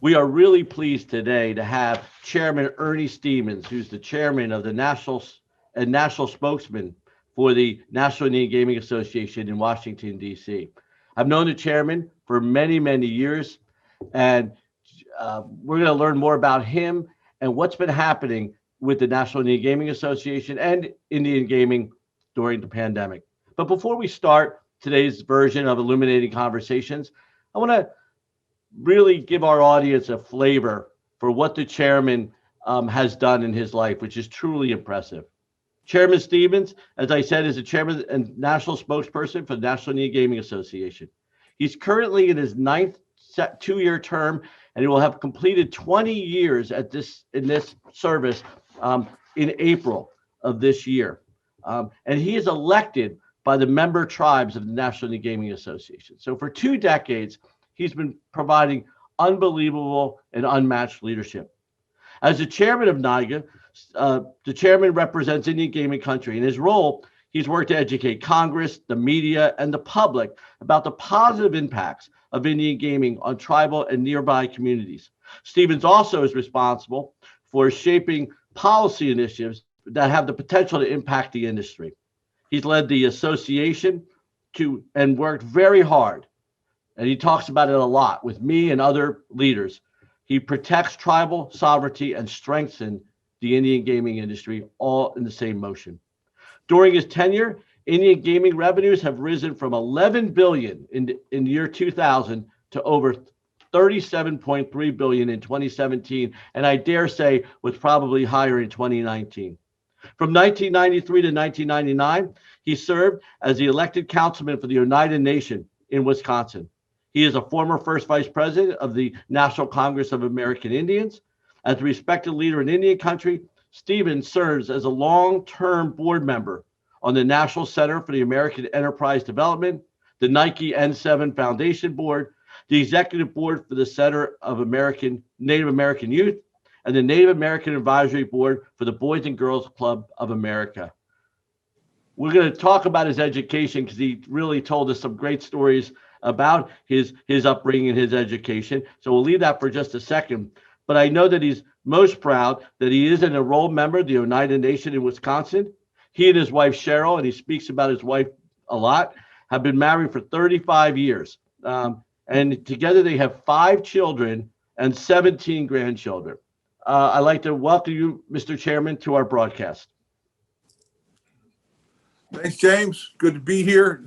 We are really pleased today to have Chairman Ernie Stevens, who's the chairman of the national spokesman for the National Indian Gaming Association in Washington, D.C. I've known the chairman for many, many years, and we're going to learn more about him and what's been happening with the National Indian Gaming Association and Indian gaming during the pandemic. But before we start today's version of Illuminating Conversations, I want to really give our audience a flavor for what the chairman has done in his life, which is truly impressive. Chairman Stevens, as I said, is the chairman and national spokesperson for the National Indian Gaming Association. He's currently in his ninth two-year term, and he will have completed 20 years in this service in April of this year. And he is elected by the member tribes of the National Indian Gaming Association. So for 2 decades, he's been providing unbelievable and unmatched leadership. As the chairman of NIGA, the chairman represents Indian gaming country. In his role, he's worked to educate Congress, the media, and the public about the positive impacts of Indian gaming on tribal and nearby communities. Stevens also is responsible for shaping policy initiatives that have the potential to impact the industry. He's led the association and worked very hard, and he talks about it a lot with me and other leaders. He protects tribal sovereignty and strengthens the Indian gaming industry, all in the same motion. During his tenure, Indian gaming revenues have risen from $11 billion in the year 2000 to over $37.3 billion in 2017, and I dare say was probably higher in 2019. From 1993 to 1999, he served as the elected councilman for the United Nations in Wisconsin. He is a former first vice president of the National Congress of American Indians. As a respected leader in Indian country, Stevens serves as a long-term board member on the National Center for the American Enterprise Development, the Nike N7 Foundation Board, the Executive Board for the Center of Native American Youth, and the Native American Advisory Board for the Boys and Girls Club of America. We're going to talk about his education because he really told us some great stories about his upbringing and his education. So we'll leave that for just a second. But I know that he's most proud that he is an enrolled member of the United Nations in Wisconsin. He and his wife, Cheryl, and he speaks about his wife a lot, have been married for 35 years. And together they have 5 children and 17 grandchildren. I'd like to welcome you, Mr. Chairman, to our broadcast. Thanks, James. Good to be here.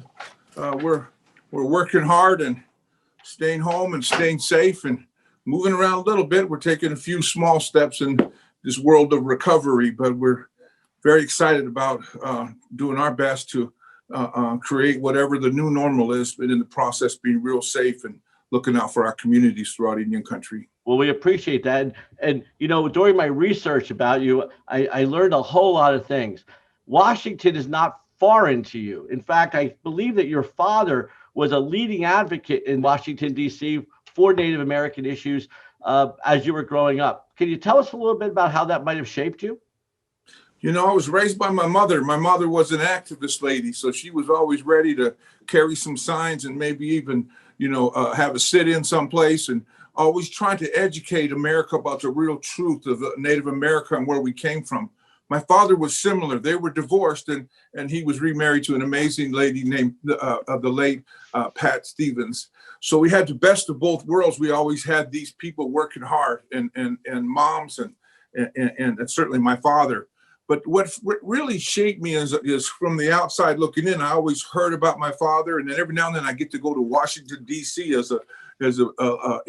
We're working hard and staying home and staying safe and moving around a little bit. We're taking a few small steps in this world of recovery, but we're very excited about doing our best to create whatever the new normal is, but in the process being real safe and looking out for our communities throughout Indian country. Well, we appreciate that. And you know, during my research about you, I learned a whole lot of things. Washington is not foreign to you. In fact, I believe that your father was a leading advocate in Washington, D.C. for Native American issues as you were growing up. Can you tell us a little bit about how that might have shaped you? You know, I was raised by my mother. My mother was an activist lady, so she was always ready to carry some signs and maybe even, have a sit-in someplace, and always trying to educate America about the real truth of Native America and where we came from. My father was similar. They were divorced, and he was remarried to an amazing lady named the late Pat Stevens. So we had the best of both worlds. We always had these people working hard, and moms and certainly my father. But what really shaped me is from the outside looking in. I always heard about my father, and then every now and then I get to go to Washington, D.C. as a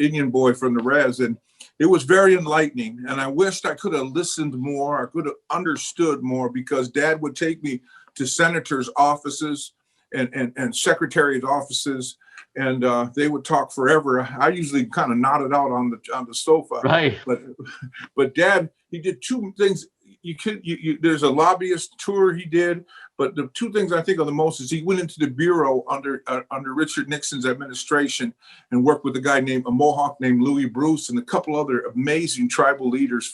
Indian boy from the res, and it was very enlightening. And I wished I could have listened more. I could have understood more, because Dad would take me to senators' offices and secretaries' offices, and they would talk forever. I usually kind of nodded out on the sofa. Right. But Dad, he did 2 things. There's a lobbyist tour he did, but the 2 things I think of the most is he went into the bureau under Richard Nixon's administration and worked with a Mohawk named Louis Bruce and a couple other amazing tribal leaders.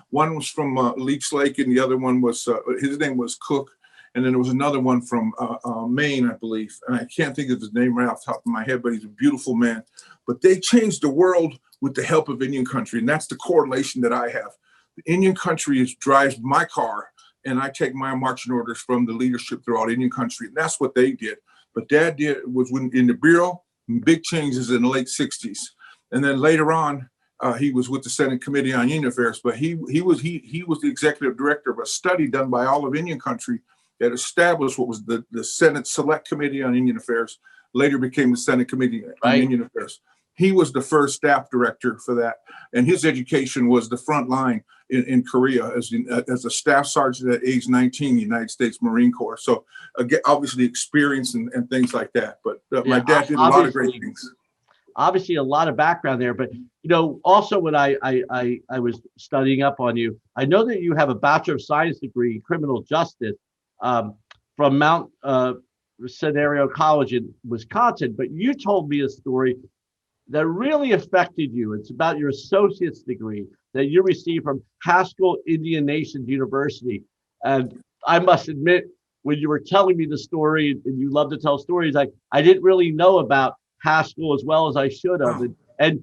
One was from Leech Lake, and the other one was his name was Cook, And then there was another one from Maine, I believe. And I can't think of his name right off the top of my head, but he's a beautiful man. But they changed the world with the help of Indian country. And that's the correlation that I have. The Indian country drives my car, and I take my marching orders from the leadership throughout Indian country. And that's what they did. But Dad was in the Bureau, big changes in the late 60s. And then later on, he was with the Senate Committee on Indian Affairs, but he was the executive director of a study done by all of Indian country that established what was the Senate Select Committee on Indian Affairs, later became the Senate Committee on Indian Affairs. He was the first staff director for that. And his education was the front line in Korea as a staff sergeant at age 19, United States Marine Corps. So again, obviously experience and things like that. But my dad did a lot of great things. Obviously a lot of background there, but also when I was studying up on you, I know that you have a Bachelor of Science degree in criminal justice from Mount Scenario College in Wisconsin, but you told me a story that really affected you. It's about your associate's degree that you received from Haskell Indian Nations University. And I must admit, when you were telling me the story, and you love to tell stories, I didn't really know about Haskell as well as I should have. And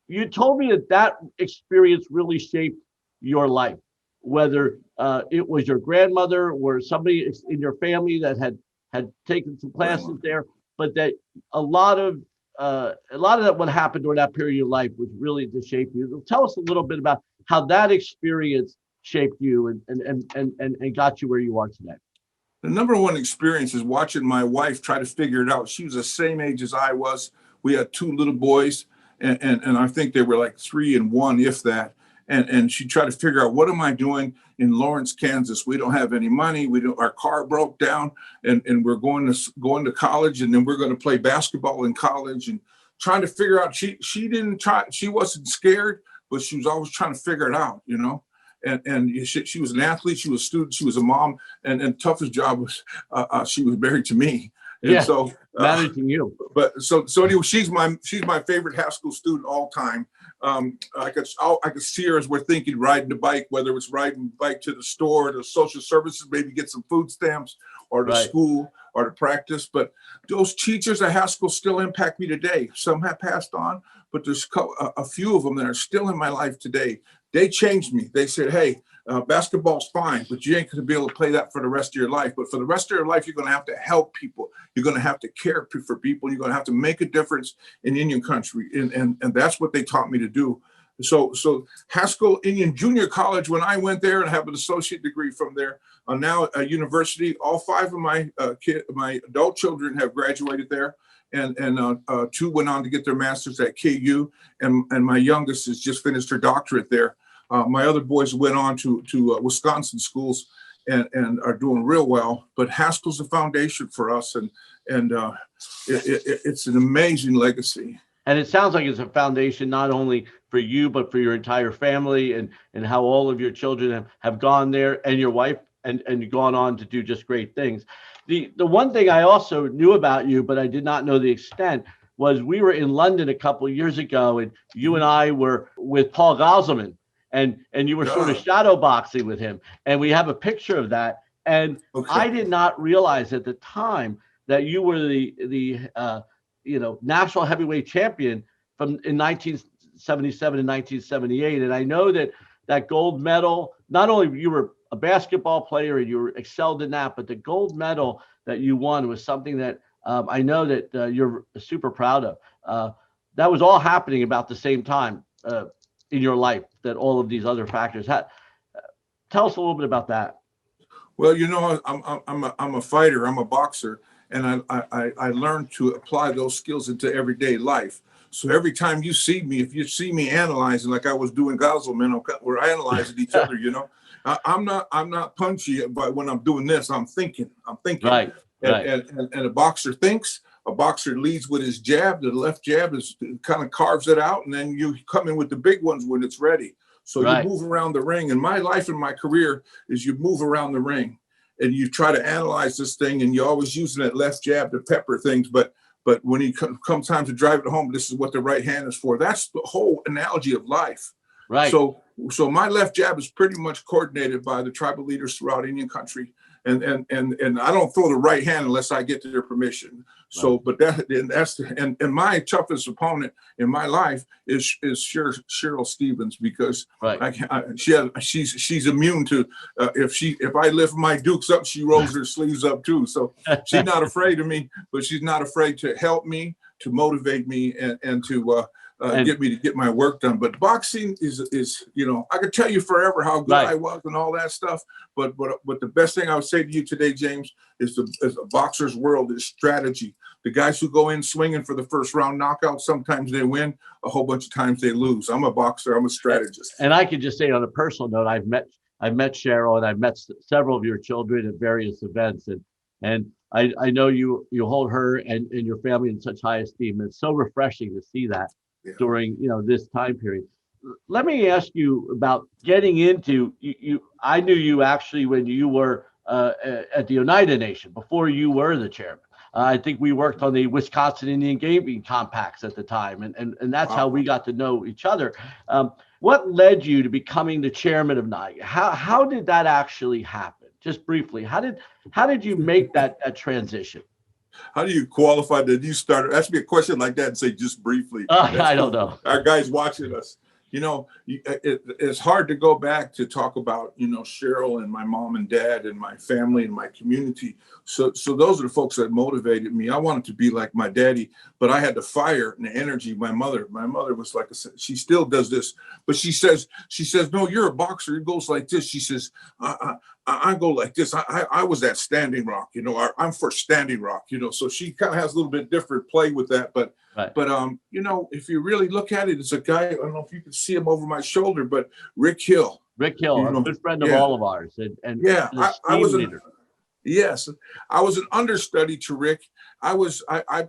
you told me that experience really shaped your life, whether it was your grandmother or somebody in your family that had taken some classes there, but that a lot of that what happened during that period of your life was really to shape you. Tell us a little bit about how that experience shaped you and got you where you are today. The number one experience is watching my wife try to figure it out. She was the same age as I was. We had two little boys, and I think they were like 3 and 1, if that. And she tried to figure out, what am I doing in Lawrence, Kansas? We don't have any money. Our car broke down, and we're going to college, and then we're going to play basketball in college, and trying to figure out. She wasn't scared, but she was always trying to figure it out, And she was an athlete, she was a student, she was a mom, and toughest job was she was married to me. And so managing you. But so anyway, she's my favorite Haskell student all time. I could see her as we're thinking riding the bike, whether it was riding the bike to the store, to social services, maybe get some food stamps, or to school, or to practice. But those teachers at Haskell still impact me today. Some have passed on, but there's a few of them that are still in my life today. They changed me. They said, hey, basketball's fine, but you ain't going to be able to play that for the rest of your life. But for the rest of your life, you're going to have to help people. You're going to have to care for people. You're going to have to make a difference in Indian country. And that's what they taught me to do. So Haskell Indian Junior College, when I went there and have an associate degree from there, now a university, all 5 of my adult children have graduated there. And 2 went on to get their masters at KU, and my youngest has just finished her doctorate there. My other boys went on to Wisconsin schools and are doing real well. But Haskell's the foundation for us, and it's an amazing legacy. And it sounds like it's a foundation not only for you, but for your entire family, and how all of your children have gone there, and your wife, and gone on to do just great things. The one thing I also knew about you, but I did not know the extent, was we were in London a couple of years ago, and you and I were with Paul Gosselman, and you were sort of shadow boxing with him, and we have a picture of that. And I did not realize at the time that you were the national heavyweight champion in 1977 and 1978. And I know that gold medal, not only you were a basketball player and you excelled in that, but the gold medal that you won was something that I know that you're super proud of. That was all happening about the same time in your life that all of these other factors had. Tell us a little bit about that. Well, I'm a fighter, I'm a boxer, and I learned to apply those skills into everyday life. So every time you see me, if you see me analyzing like I was doing Gosselman, we're analyzing each other, I'm not punchy, but when I'm doing this, I'm thinking. Right. And a boxer thinks. A boxer leads with his jab. The left jab kind of carves it out, and then you come in with the big ones when it's ready. So you move around the ring. And my life and my career is you move around the ring, and you try to analyze this thing, and you're always using that left jab to pepper things. But when it comes time to drive it home, this is what the right hand is for. That's the whole analogy of life. Right. So my left jab is pretty much coordinated by the tribal leaders throughout Indian country. and I don't throw the right hand unless I get their permission. So, but and my toughest opponent in my life is Cheryl Stevens, because she's immune to if I lift my dukes up, she rolls her sleeves up too. So she's not afraid of me, but she's not afraid to help me, to motivate me, and to get me to get my work done. But boxing is I could tell you forever how good I was and all that stuff. But the best thing I would say to you today, James, is the boxer's world is strategy. The guys who go in swinging for the first round knockout, sometimes they win, a whole bunch of times they lose. I'm a boxer. I'm a strategist. And I could just say on a personal note, I've met Cheryl, and I've met several of your children at various events, and I know you hold her and your family in such high esteem. It's so refreshing to see that during this time period. Let me ask you about getting into you. I knew you actually when you were at the Oneida Nation, before you were the chairman. I think we worked on the Wisconsin Indian Gaming Compacts at the time, and that's how we got to know each other. What led you to becoming the chairman of NIGA? How did that actually happen? Just briefly, how did you make that transition? How do you qualify that you started? Ask me a question like that and say just briefly. I don't know. Our guys watching us. It's hard to go back to talk about, Cheryl and my mom and dad and my family and my community. So those are the folks that motivated me. I wanted to be like my daddy, but I had the fire and the energy. My mother was like, she still does this, but she says, no, you're a boxer. It goes like this. She says, I go like this. I was at Standing Rock, I'm for Standing Rock, so she kind of has a little bit different play with that. But if you really look at it, it's a guy, I don't know if you can see him over my shoulder, but Rick Hill, a good friend of all of ours. And I was an understudy to Rick. I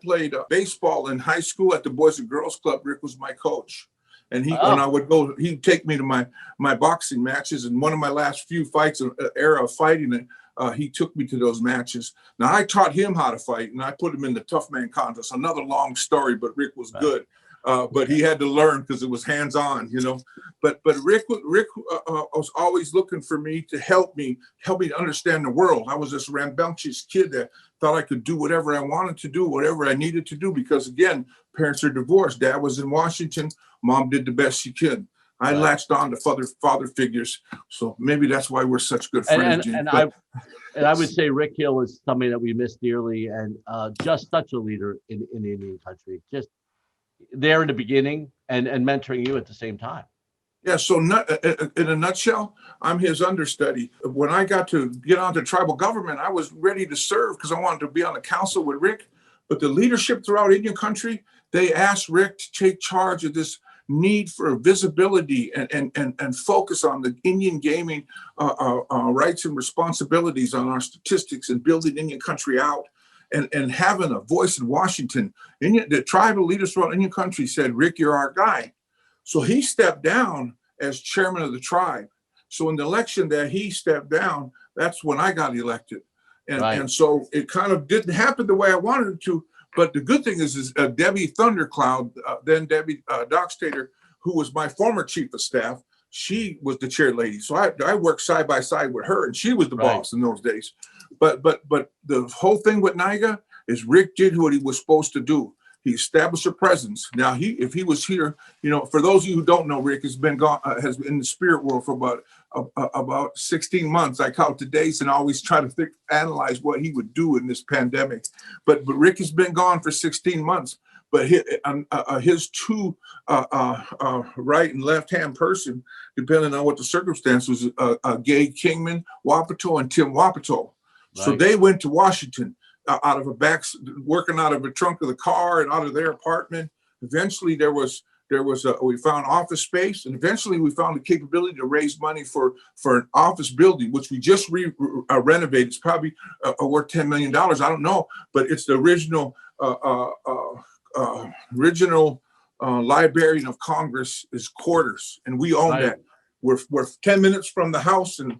played baseball in high school at the Boys and Girls Club. Rick was my coach. And when I would go, he'd take me to my boxing matches. And one of my last few fights, era of fighting, he took me to those matches. Now, I taught him how to fight, and I put him in the tough man contest. Another long story, but Rick was good. But he had to learn because it was hands-on, But Rick was always looking for me to help me to understand the world. I was this rambunctious kid that thought I could do whatever I wanted to do, whatever I needed to do, because again, parents are divorced. Dad was in Washington. Mom did the best she could. I latched on to father figures. So maybe that's why we're such good friends. And I would say Rick Hill is somebody that we miss dearly, and just such a leader in the Indian country. Just there in the beginning and mentoring you at the same time. Yeah, so in a nutshell, I'm his understudy. When I got to get onto tribal government, I was ready to serve because I wanted to be on the council with Rick. But the leadership throughout Indian country, they asked Rick to take charge of this need for visibility and focus on the Indian gaming rights and responsibilities on our statistics and building Indian country out. And having a voice in Washington. The tribal leaders throughout Indian country said, Rick, you're our guy. So he stepped down as chairman of the tribe. So in the election that he stepped down, that's when I got elected. And so it kind of didn't happen the way I wanted it to. But the good thing is Debbie Thundercloud, then Debbie Dockstader, who was my former chief of staff, she was the chair lady. So I worked side by side with her, and she was the boss in those days. But the whole thing with NIGA is Rick did what he was supposed to do. He established a presence. Now, if he was here, for those of you who don't know, Rick has been in the spirit world for about 16 months. I count the days and always try to analyze what he would do in this pandemic. But Rick has been gone for 16 months. But his two right and left hand person, depending on what the circumstances, Gay Kingman Wapato and Tim Wapato. Right. So they went to Washington working out of the trunk of the car and out of their apartment. Eventually, we found office space, and eventually we found the capability to raise money for an office building, which we just renovated. It's probably worth $10 million. I don't know, but it's the original Librarian of Congress is quarters, and we own that. We're 10 minutes from the House and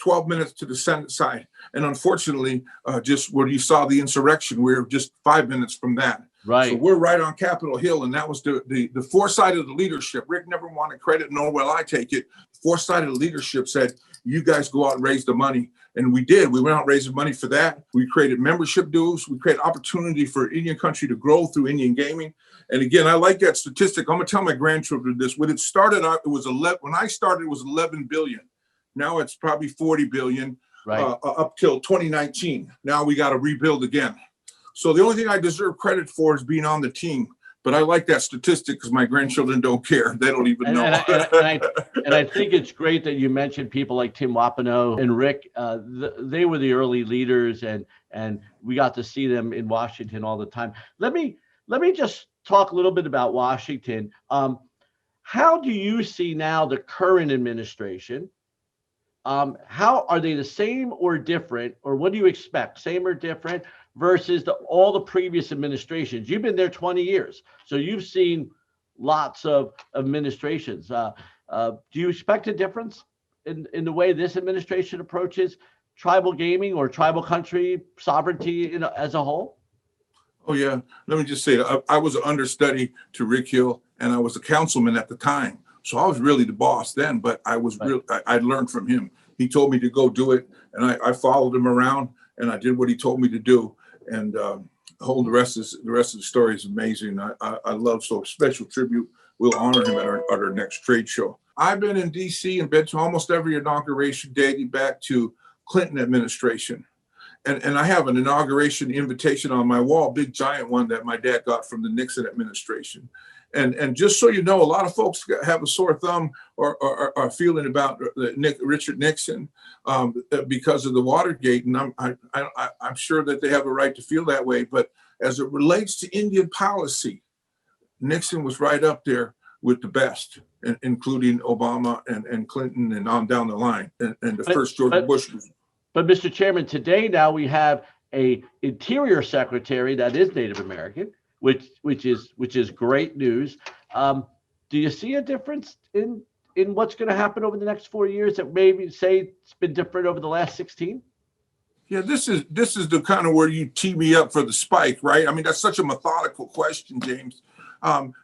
12 minutes to the Senate side. And unfortunately, just where you saw the insurrection, we're just 5 minutes from that. So Right. we're right on Capitol Hill, and that was the foresight of the leadership. Rick never wanted credit, nor will I take it. Foresight of the leadership said, you guys go out and raise the money. And we did. We went out raising money for that. We created membership dues. We created opportunity for Indian country to grow through Indian gaming. And again, I like that statistic. I'm going to tell my grandchildren this. When it started out, it was 11. When I started, it was 11 billion. Now it's probably 40 billion. Right. Up till 2019. Now we got to rebuild again. So the only thing I deserve credit for is being on the team. But I like that statistic because my grandchildren don't care. They don't even know. And I think it's great that you mentioned people like Tim Wapano and Rick. They were the early leaders, and we got to see them in Washington all the time. Let me just talk a little bit about Washington. How do you see now the current administration? How are they the same or different, or what do you expect? Same or different versus all the previous administrations? You've been there 20 years, so you've seen lots of administrations. Do you expect a difference in the way this administration approaches tribal gaming or tribal country sovereignty as a whole? Oh, yeah. Let me just say, I was an understudy to Rick Hill, and I was a councilman at the time. So I was really the boss then, but I was Right. I learned from him. He told me to go do it, and I followed him around, and I did what he told me to do. And the rest of the story is amazing. I love, so special tribute. We'll honor him at our next trade show. I've been in DC and been to almost every inauguration dating back to Clinton administration. And I have an inauguration invitation on my wall, big giant one that my dad got from the Nixon administration. And just so you know, a lot of folks have a sore thumb or are feeling about Richard Nixon because of the Watergate, and I'm sure that they have a right to feel that way. But as it relates to Indian policy, Nixon was right up there with the best, including Obama and Clinton and on down the line. And the first George Bush was. But Mr. Chairman, today now we have a Interior Secretary that is Native American, which is great news. Do you see a difference in what's going to happen over the next 4 years that maybe say it's been different over the last 16? Yeah, this is the kind of where you tee me up for the spike, right? I mean, that's such a methodical question, James.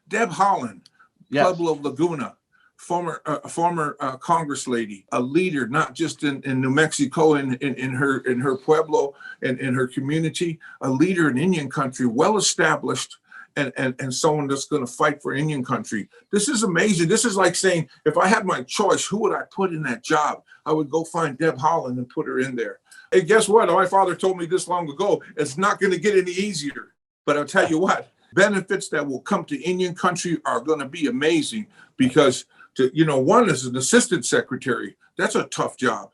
Deb Haaland, Yes. Pueblo Laguna, former Congress lady, a leader, not just in New Mexico, in her Pueblo and in her community, a leader in Indian country, well established, and someone that's going to fight for Indian country. This is amazing. This is like saying, if I had my choice, who would I put in that job? I would go find Deb Haaland and put her in there. And guess what? My father told me this long ago, it's not going to get any easier. But I'll tell you what, benefits that will come to Indian country are going to be amazing, because one is an assistant secretary. That's a tough job,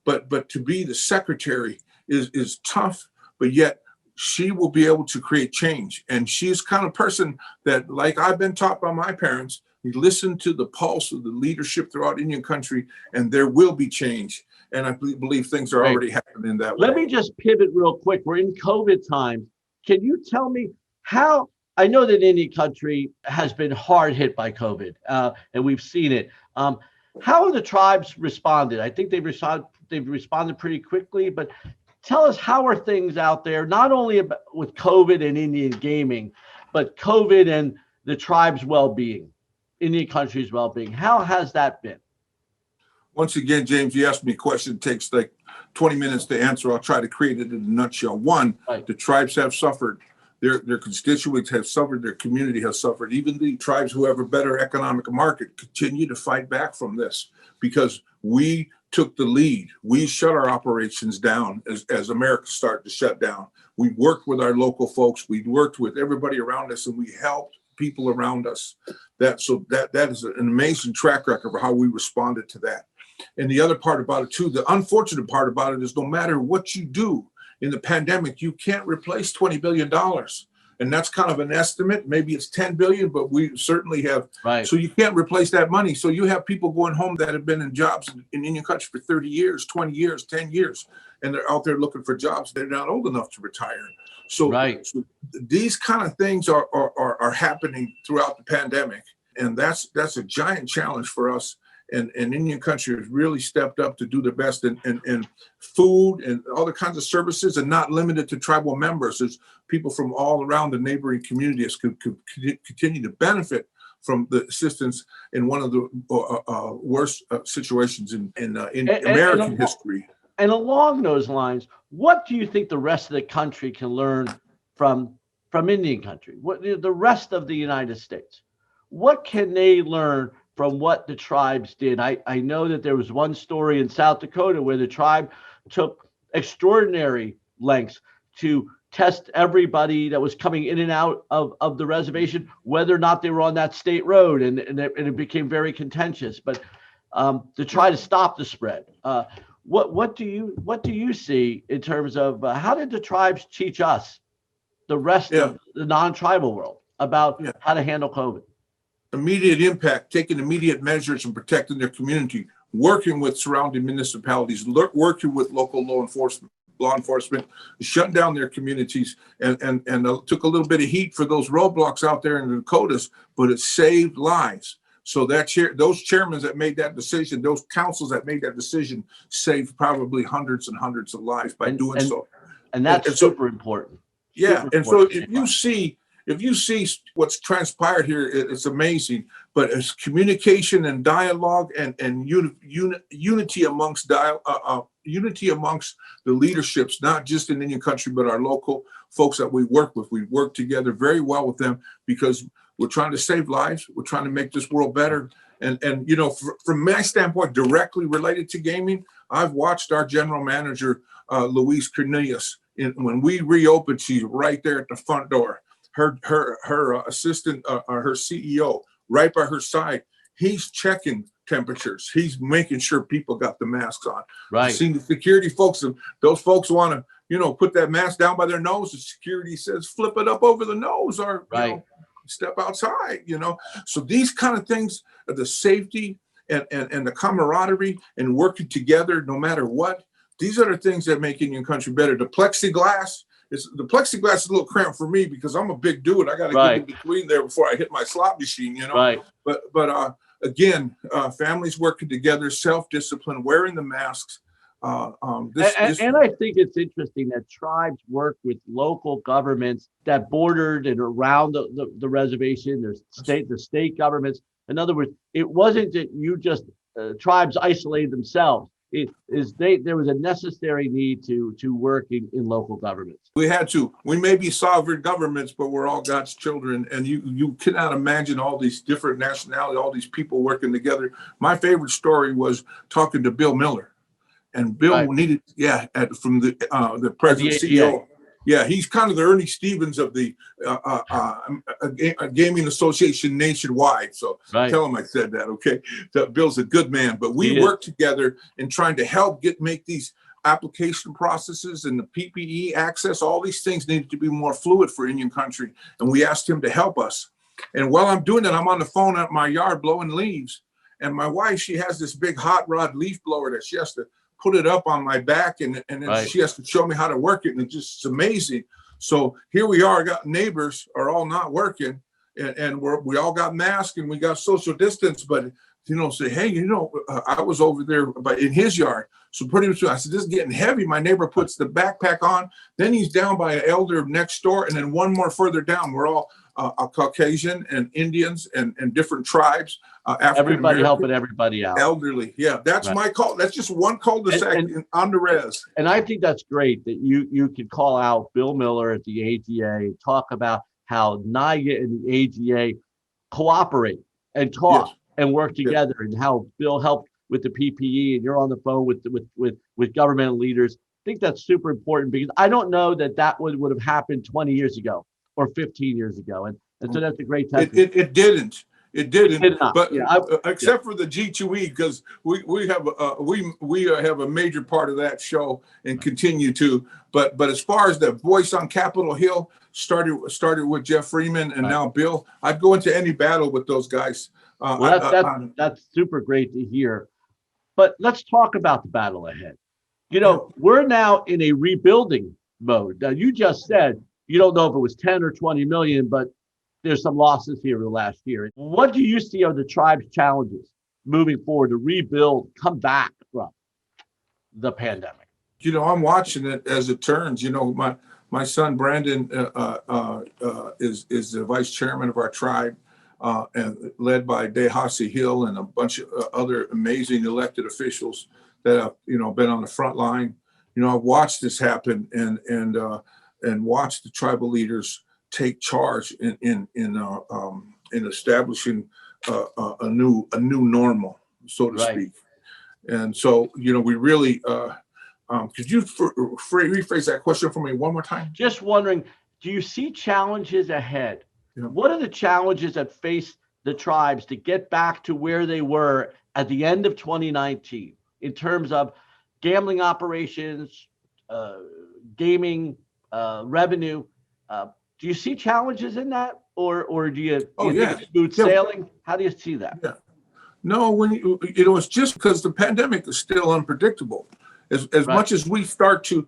but to be the secretary is tough, but yet she will be able to create change. And she's kind of person that, like I've been taught by my parents, we listen to the pulse of the leadership throughout Indian country, and there will be change. And I believe things are already happening that way. Let me just pivot real quick. We're in COVID times. Can you tell me how? I know that Indian country has been hard hit by COVID, and we've seen it. How have the tribes responded? I think they've responded pretty quickly, but tell us, how are things out there, not only with COVID and Indian gaming, but COVID and the tribe's well-being, Indian country's well-being? How has that been? Once again, James, you asked me a question. It takes like 20 minutes to answer. I'll try to create it in a nutshell. One, the tribes have suffered. Their constituents have suffered. Their community has suffered. Even the tribes who have a better economic market continue to fight back from this, because we took the lead. We shut our operations down as America started to shut down. We worked with our local folks. We worked with everybody around us, and we helped people around us. That is an amazing track record of how we responded to that. And the other part about it too, the unfortunate part about it is, no matter what you do in the pandemic, you can't replace $20 billion. And that's kind of an estimate. Maybe it's 10 billion, but we certainly have. Right. So you can't replace that money. So you have people going home that have been in jobs in Indian country for 30 years, 20 years, 10 years, and they're out there looking for jobs. They're not old enough to retire. So these kind of things are happening throughout the pandemic. And that's a giant challenge for us. and Indian country has really stepped up to do their best in food and other kinds of services, and not limited to tribal members. There's people from all around the neighboring communities could continue to benefit from the assistance in one of the worst situations in American history. And along those lines, what do you think the rest of the country can learn from Indian country? What the rest of the United States? What can they learn from what the tribes did? I know that there was one story in South Dakota where the tribe took extraordinary lengths to test everybody that was coming in and out of the reservation, whether or not they were on that state road, and it became very contentious. But to try to stop the spread, what do you see in terms of how did the tribes teach us, the rest of the non-tribal world, about how to handle COVID? Immediate impact, taking immediate measures and protecting their community, working with surrounding municipalities, working with local law enforcement, shutting down their communities, and took a little bit of heat for those roadblocks out there in the Dakotas, but it saved lives. So those chairmen that made that decision, those councils that made that decision, saved probably hundreds and hundreds of lives by doing so. And that's super important. Yeah, and so if you see what's transpired here, it's amazing. But it's communication and dialogue and unity amongst unity amongst the leaderships, not just in Indian country, but our local folks that we work with. We work together very well with them because we're trying to save lives. We're trying to make this world better. And you know, from my standpoint, directly related to gaming, I've watched our general manager, Louise Cornelius, when we reopened, she's right there at the front door. Her assistant, her CEO, right by her side. He's checking temperatures. He's making sure people got the masks on. Right. Seeing the security folks, those folks want to, you know, put that mask down by their nose. The security says, flip it up over the nose, or you know, step outside. You know, so these kind of things, the safety and the camaraderie and working together, no matter what. These are the things that make Indian country better. The plexiglass is a little cramped for me because I'm a big dude. I got to get in between there before I hit my slot machine, you know. Right. But again, families working together, self-discipline, wearing the masks. And I think it's interesting that tribes work with local governments that bordered and around the reservation. There's the state governments. In other words, it wasn't that you just tribes isolated themselves. There was a necessary need to work in local governments. We had to. We may be sovereign governments, but we're all God's children. And you cannot imagine all these different nationalities, all these people working together. My favorite story was talking to Bill Miller. And Bill needed, from the president CEO. Yeah, he's kind of the Ernie Stevens of the Gaming Association nationwide. So tell him I said that, okay? Bill's a good man, but we work together in trying to help make these application processes and the PPE access. All these things needed to be more fluid for Indian country, and we asked him to help us. And while I'm doing that, I'm on the phone at my yard blowing leaves, and my wife, she has this big hot rod leaf blower that she has to put it up on my back, and then she has to show me how to work it, and it's amazing. So here we are, got neighbors are all not working, and we all got masks and we got social distance, but you know, say, hey, you know, I was over there in his yard. So pretty much I said, this is getting heavy. My neighbor puts the backpack on, then he's down by an elder next door, and then one more further down, we're all Caucasian and Indians and different tribes. Everybody helping everybody out. Elderly, that's my call. That's just one cul-de-sac on the res. And I think that's great that you could call out Bill Miller at the AGA and talk about how NIGA and the AGA cooperate and talk and work together, and how Bill helped with the PPE, and you're on the phone with government leaders. I think that's super important, because I don't know that would have happened 20 years ago or 15 years ago. And so that's a great testament. It didn't. It didn't. But except for the G2E, because we have a major part of that show and continue to. But as far as the voice on Capitol Hill started with Jeff Freeman and now Bill, I'd go into any battle with those guys. That's super great to hear. But let's talk about the battle ahead. You know, we're now in a rebuilding mode. Now, you just said you don't know if it was 10 or 20 million, but there's some losses here in the last year. What do you see are the tribe's challenges moving forward to rebuild, come back from the pandemic? I'm watching it as it turns. My son Brandon is the vice chairman of our tribe, and led by Dehasi Hill and a bunch of other amazing elected officials that have been on the front line. I've watched this happen and watched the tribal leaders take charge in establishing a new normal, so to Right. speak. And so we really. Could you rephrase that question for me one more time? Just wondering, do you see challenges ahead? Yeah. What are the challenges that face the tribes to get back to where they were at the end of 2019 in terms of gambling operations, gaming, revenue? Do you see challenges in that, or do you think it's smooth sailing? How do you see that? Yeah. No, when it's just because the pandemic is still unpredictable. As right. much as we start to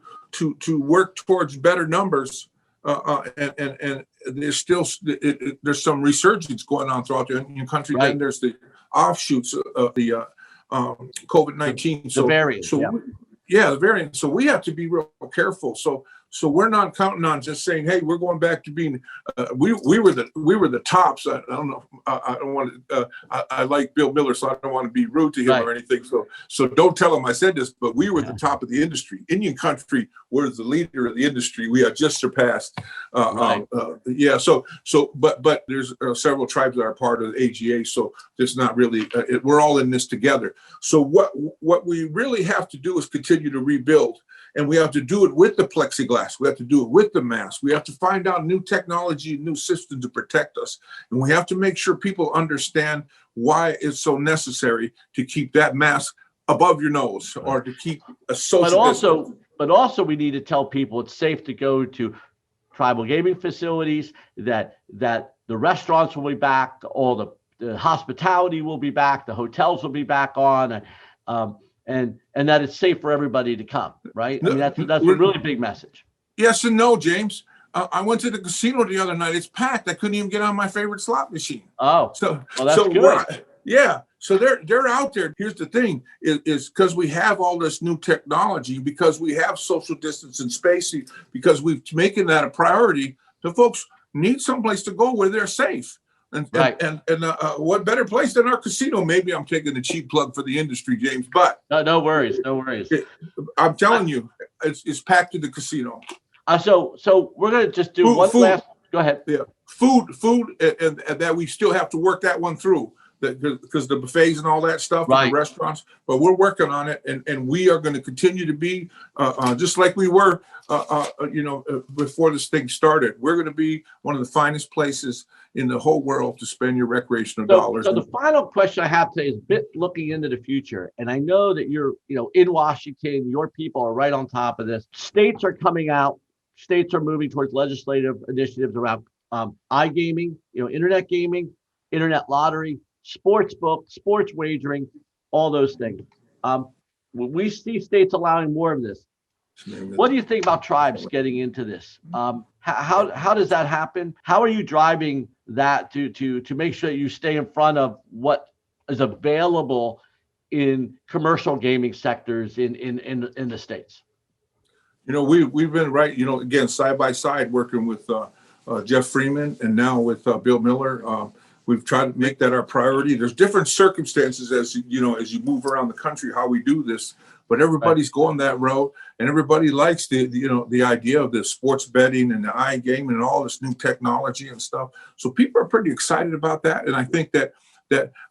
work towards better numbers, and there's still there's some resurgence going on throughout the Indian country. Right. Then there's the offshoots of the COVID-19. The variant. So the variant. So we have to be real careful. So we're not counting on just saying, hey, we're going back to being. We were the tops. I don't know. I don't want to. I like Bill Miller, so I don't want to be rude to him or anything. So don't tell him I said this. But we were the top of the industry. Indian country was the leader of the industry. We are just surpassed. But there's several tribes that are part of the AGA. So it's not really. We're all in this together. So what we really have to do is continue to rebuild. And we have to do it with the plexiglass. We have to do it with the mask. We have to find out new technology, new systems to protect us. And we have to make sure people understand why it's so necessary to keep that mask above your nose or to keep a social distance. But also we need to tell people it's safe to go to tribal gaming facilities, that the restaurants will be back, all the hospitality will be back, the hotels will be back on. And that it's safe for everybody to come, right? I mean, that's a really big message. Yes and no, James. I went to the casino the other night. It's packed. I couldn't even get on my favorite slot machine. Oh, that's good. So they're out there. Here's the thing: is because we have all this new technology, because we have social distance and spacing, because we've making that a priority. The folks need someplace to go where they're safe. And what better place than our casino? Maybe I'm taking a cheap plug for the industry, James, but no worries. I'm telling you, it's packed to the casino. So we're gonna just do one last. Go ahead. Yeah, food, and that we still have to work that one through, because the buffets and all that stuff, and the restaurants. But we're working on it, and we are going to continue to be just like we were, before this thing started. We're going to be one of the finest places in the whole world to spend your recreational dollars. So the final question I have today is a bit looking into the future. And I know that you're, in Washington, your people are right on top of this. States are coming out. States are moving towards legislative initiatives around iGaming, internet gaming, internet lottery, sports book, sports wagering, all those things. We see states allowing more of this. What do you think about tribes getting into this? How does that happen? How are you driving that to make sure that you stay in front of what is available in commercial gaming sectors in the states? We've been again, side by side, working with Jeff Freeman and now with Bill Miller. We've tried to make that our priority. There's different circumstances as you move around the country, how we do this, but everybody's going that route, and everybody likes the idea of the sports betting and the iGaming and all this new technology and stuff. So people are pretty excited about that, and I think that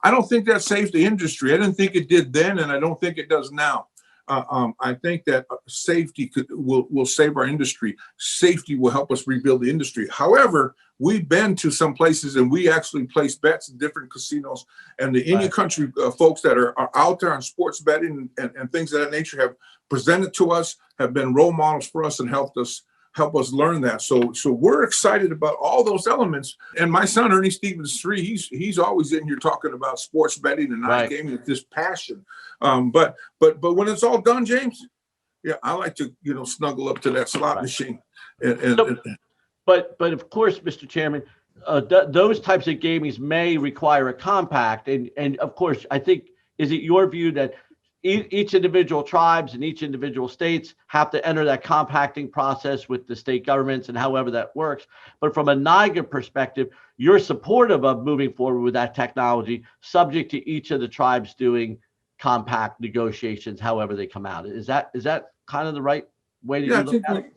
I don't think that saved the industry. I didn't think it did then, and I don't think it does now. I think that safety will save our industry. Safety will help us rebuild the industry. However, we've been to some places and we actually place bets in different casinos, and the Indian country folks that are out there on sports betting and things of that nature have presented to us, have been role models for us, and help us learn that. So we're excited about all those elements. And my son, Ernie Stevens III, he's always in here talking about sports betting and iGaming with this passion. But when it's all done, James, I like to snuggle up to that slot machine. But of course, Mr. Chairman, those types of gamings may require a compact, and of course, I think is it your view that each individual tribes and each individual states have to enter that compacting process with the state governments and however that works? But from a NIGA perspective, you're supportive of moving forward with that technology, subject to each of the tribes doing compact negotiations, however they come out. Is that kind of the right way to Yeah, look at it?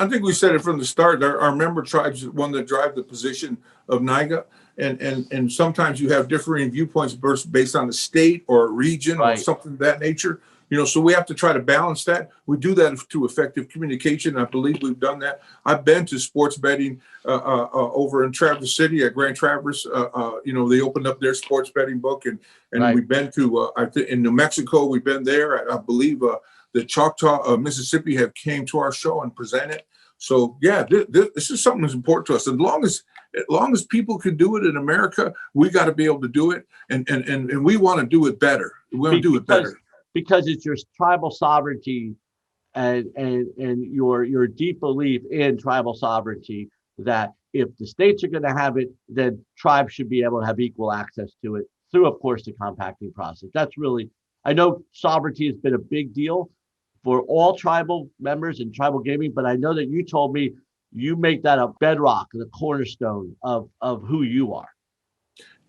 I think we said it from the start. Our member tribes are one that drive the position of NIGA, and sometimes you have differing viewpoints based on the state or a region or Right. something of that nature. So we have to try to balance that. We do that through effective communication. I believe we've done that. I've been to sports betting over in Traverse City at Grand Traverse. They opened up their sports betting book, and Right. we've been to in New Mexico. We've been there. I believe the Choctaw, Mississippi, have came to our show and presented. So yeah, this is something that's important to us. As long as people can do it in America, we got to be able to do it, and we want to do it better. We want to do it better because it's your tribal sovereignty and your deep belief in tribal sovereignty that if the states are going to have it, then tribes should be able to have equal access to it through, of course, the compacting process. That's really, I know sovereignty has been a big deal for all tribal members and tribal gaming, but I know that you told me you make that a bedrock, the cornerstone of who you are.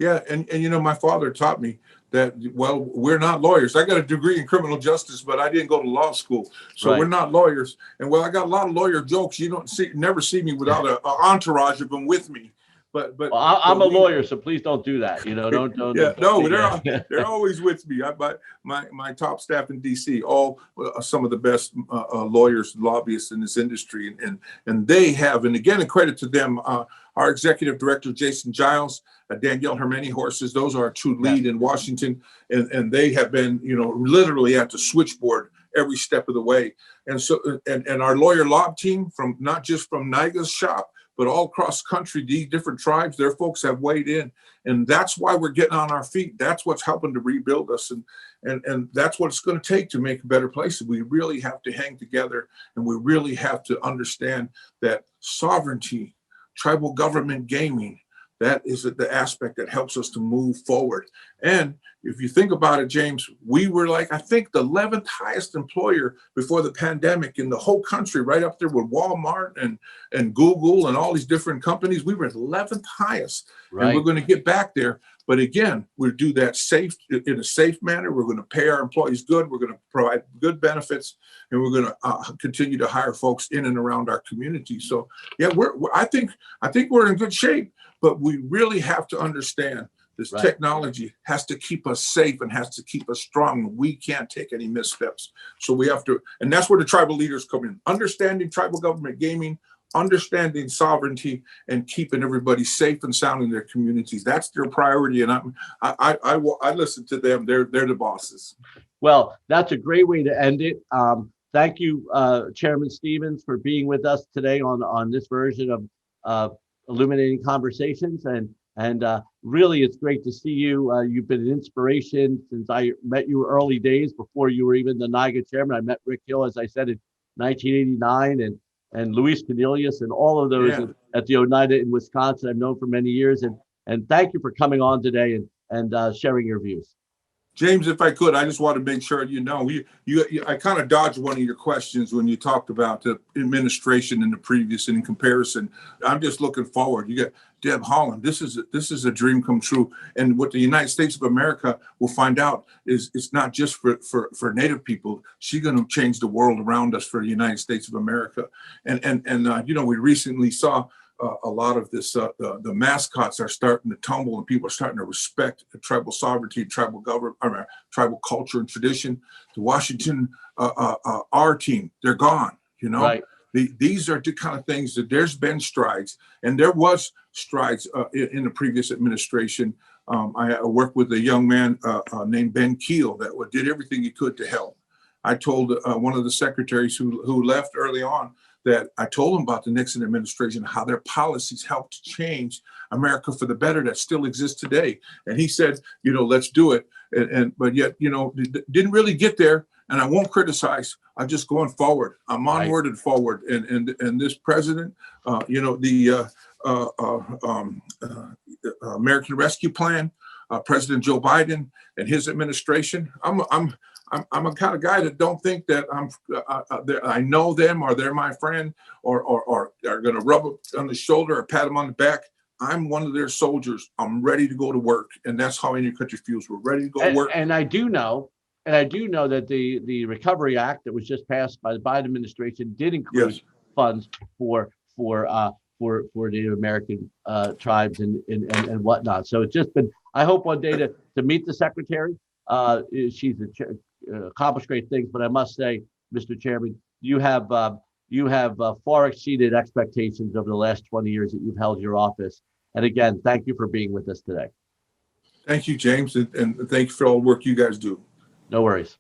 Yeah, and my father taught me that, well, we're not lawyers. I got a degree in criminal justice, but I didn't go to law school. So We're not lawyers. And I got a lot of lawyer jokes. You never see me without an entourage of them with me. But I'm a lawyer, so please don't do that. Don't. Yeah, no, they're always with me. My top staff in DC, all some of the best lawyers, lobbyists in this industry, and they have, and again, a credit to them. Our executive director, Jason Giles, Danielle Hermany-Horses, those are our two lead in Washington, and they have been, literally at the switchboard every step of the way. And so, and our lawyer lob team, from not just from NIGA's shop, but all across country, these different tribes, their folks have weighed in, and that's why we're getting on our feet. That's what's helping to rebuild us, and that's what it's going to take to make a better place. We really have to hang together, and we really have to understand that sovereignty, tribal government gaming, that is the aspect that helps us to move forward. And if you think about it, James, we were I think the 11th highest employer before the pandemic in the whole country, right up there with Walmart and Google and all these different companies. We were 11th highest, right. And we're going to get back there. But again, we'll do that in a safe manner. We're going to pay our employees good. We're going to provide good benefits, and we're going to continue to hire folks in and around our community. So yeah, I think we're in good shape, but we really have to understand this technology has to keep us safe and has to keep us strong. We can't take any missteps. So we have to, and that's where the tribal leaders come in, understanding tribal government gaming, understanding sovereignty, and keeping everybody safe and sound in their communities. That's their priority. And I listen to them. They're the bosses. Well, that's a great way to end it. Thank you, Chairman Stevens, for being with us today on this version of Illuminating Conversations. And really, it's great to see you. You've been an inspiration since I met you early days, before you were even the NIGA chairman. I met Rick Hill, as I said, in 1989, and Luis Cornelius and all of those at the Oneida in Wisconsin I've known for many years. And thank you for coming on today and sharing your views. James, if I could, I just want to make sure I kind of dodged one of your questions when you talked about the administration in the previous and in comparison. I'm just looking forward. You got Deb Haaland. This is a dream come true. And what the United States of America will find out is it's not just for Native people. She's going to change the world around us for the United States of America. And we recently saw a lot of this, the mascots are starting to tumble, and people are starting to respect the tribal sovereignty, tribal government, tribal culture and tradition. The Washington, our team, they're gone. Right. These are the kind of things that there's been strides, and there was strides in the previous administration. I worked with a young man named Ben Keel that did everything he could to help. I told one of the secretaries who left early on that I told him about the Nixon administration, how their policies helped change America for the better that still exists today. And he said, let's do it. But yet, didn't really get there. And I won't criticize. I'm just going forward. I'm onward and forward. And this president, the American Rescue Plan, President Joe Biden and his administration. I'm a kind of guy that don't think that I know them or they're my friend or are going to rub up on the shoulder or pat them on the back. I'm one of their soldiers. I'm ready to go to work, and that's how Indian Country feels. We're ready to go to work. And I do know that the Recovery Act that was just passed by the Biden administration did include funds for Native American tribes and whatnot. So it's just been. I hope one day to meet the secretary. She's accomplished great things, but I must say, Mr. Chairman, you have far exceeded expectations over the last 20 years that you've held your office. And again, thank you for being with us today. Thank you, James, and thank you for all the work you guys do. No worries.